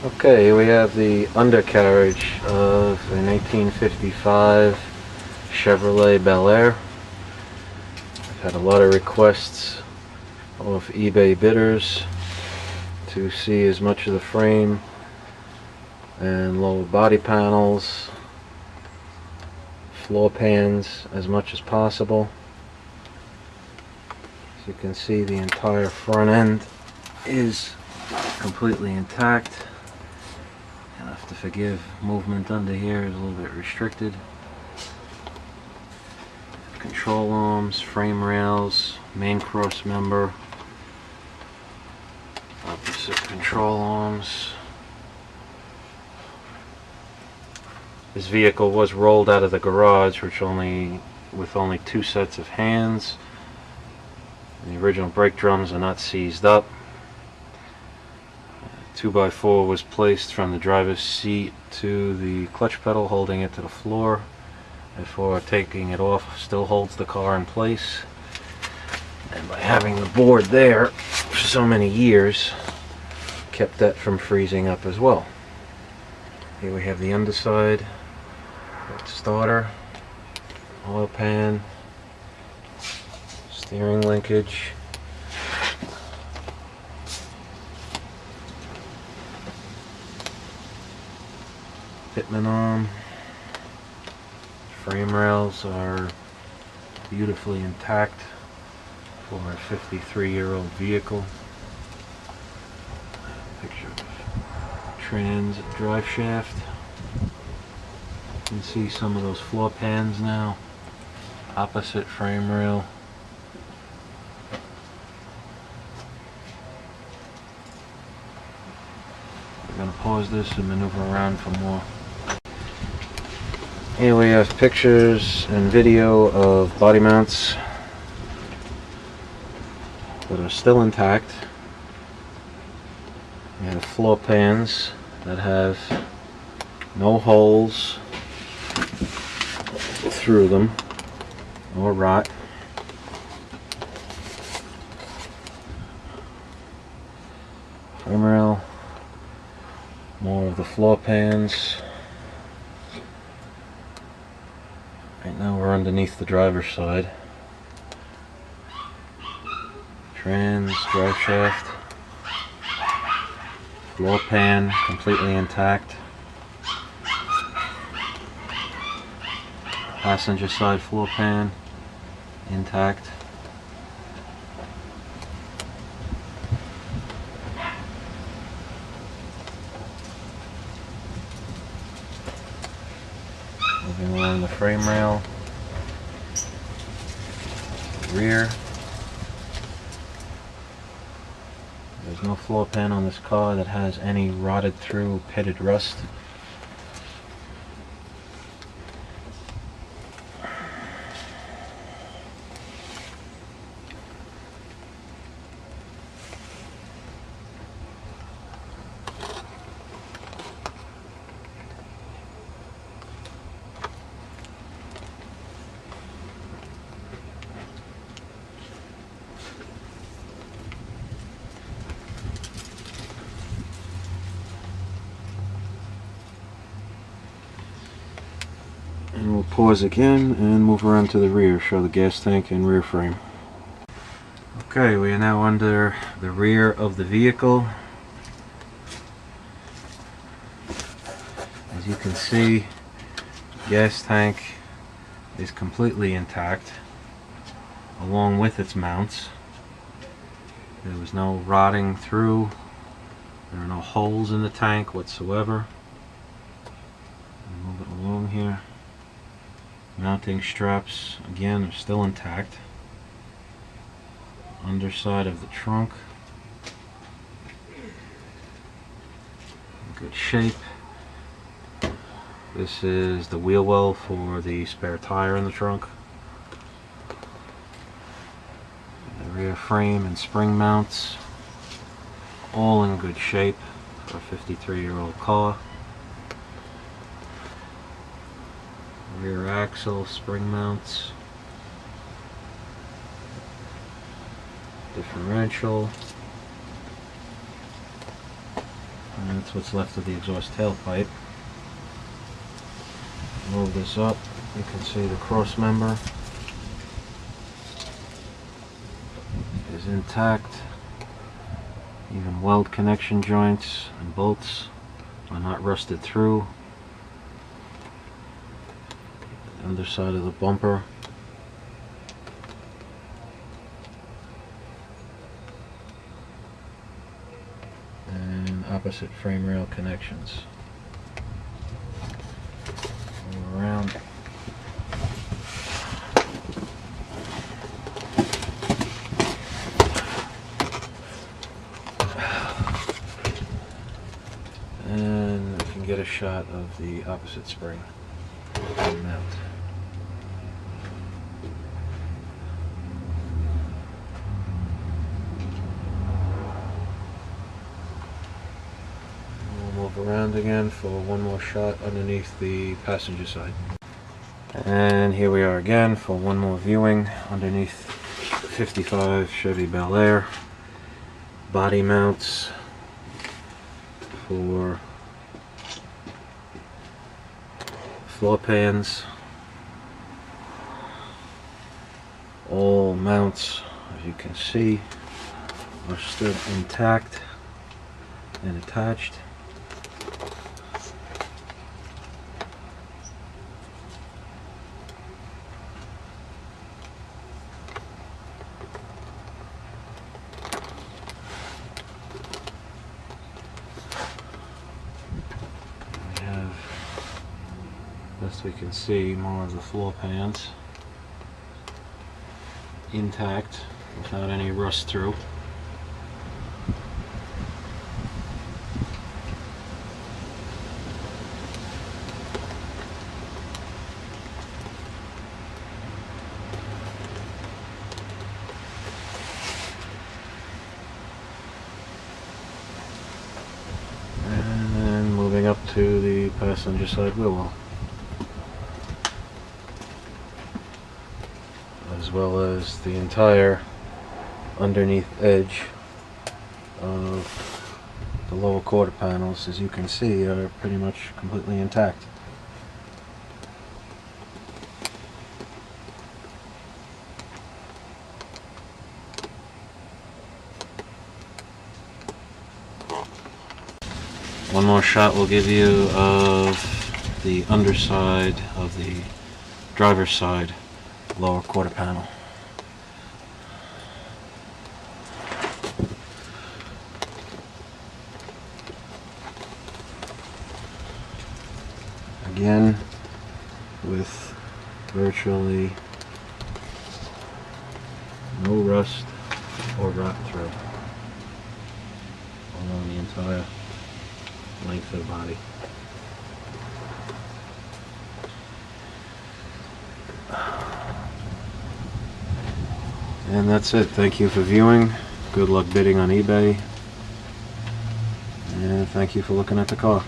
Okay, we have the undercarriage of a 1955 Chevrolet Belair. I've had a lot of requests off eBay bidders to see as much of the frame and lower body panels, floor pans as much as possible. As you can see, the entire front end is completely intact. You'll have to forgive, movement under here is a little bit restricted. Control arms, frame rails, main cross member, opposite control arms. This vehicle was rolled out of the garage, with only 2 sets of hands. And the original brake drums are not seized up. 2x4 was placed from the driver's seat to the clutch pedal, holding it to the floor. Before taking it off, still holds the car in place. And by having the board there for so many years, kept that from freezing up as well. Here we have the underside, starter, oil pan, steering linkage, pitman arm. Frame rails are beautifully intact for a 53-year-old vehicle. Picture of trans drive shaft. You can see some of those floor pans now. Opposite frame rail. We're going to pause this and maneuver around for more. Here we have pictures and video of body mounts that are still intact. We have floor pans that have no holes through them or rot. Frame rail, more of the floor pans. Right now we're underneath the driver's side. Trans, drive shaft, floor pan completely intact. Passenger side floor pan intact. Moving along the frame rail, rear. There's no floor pan on this car that has any rotted through pitted rust. And we'll pause again and move around to the rear, show the gas tank and rear frame. Okay, we are now under the rear of the vehicle. As you can see, the gas tank is completely intact, along with its mounts. There was no rotting through. There are no holes in the tank whatsoever. Move it along here. Mounting straps, again, are still intact. Underside of the trunk, in good shape. This is the wheel well for the spare tire in the trunk. The rear frame and spring mounts, all in good shape for a 53-year-old car. Rear axle, spring mounts, differential, And that's what's left of the exhaust tailpipe. Move this up, you can see the cross member is intact. Even weld connection joints and bolts are not rusted through. The underside of the bumper. And opposite frame rail connections. Move around. And we can get a shot of the opposite spring and mount. We'll move around again for one more shot underneath the passenger side. And here we are again for one more viewing underneath the 55 Chevy Belair. Body mounts for floor pans. All mounts, as you can see, are still intact and attached. Best we can see, more of the floor pans intact without any rust through. And then moving up to the passenger side wheel well, as well as the entire underneath edge of the lower quarter panels, as you can see, are pretty much completely intact. One more shot will give you of the underside of the driver's side lower quarter panel. Again, with virtually no rust or rot through along the entire length of the body. And that's it. Thank you for viewing. Good luck bidding on eBay. And thank you for looking at the car.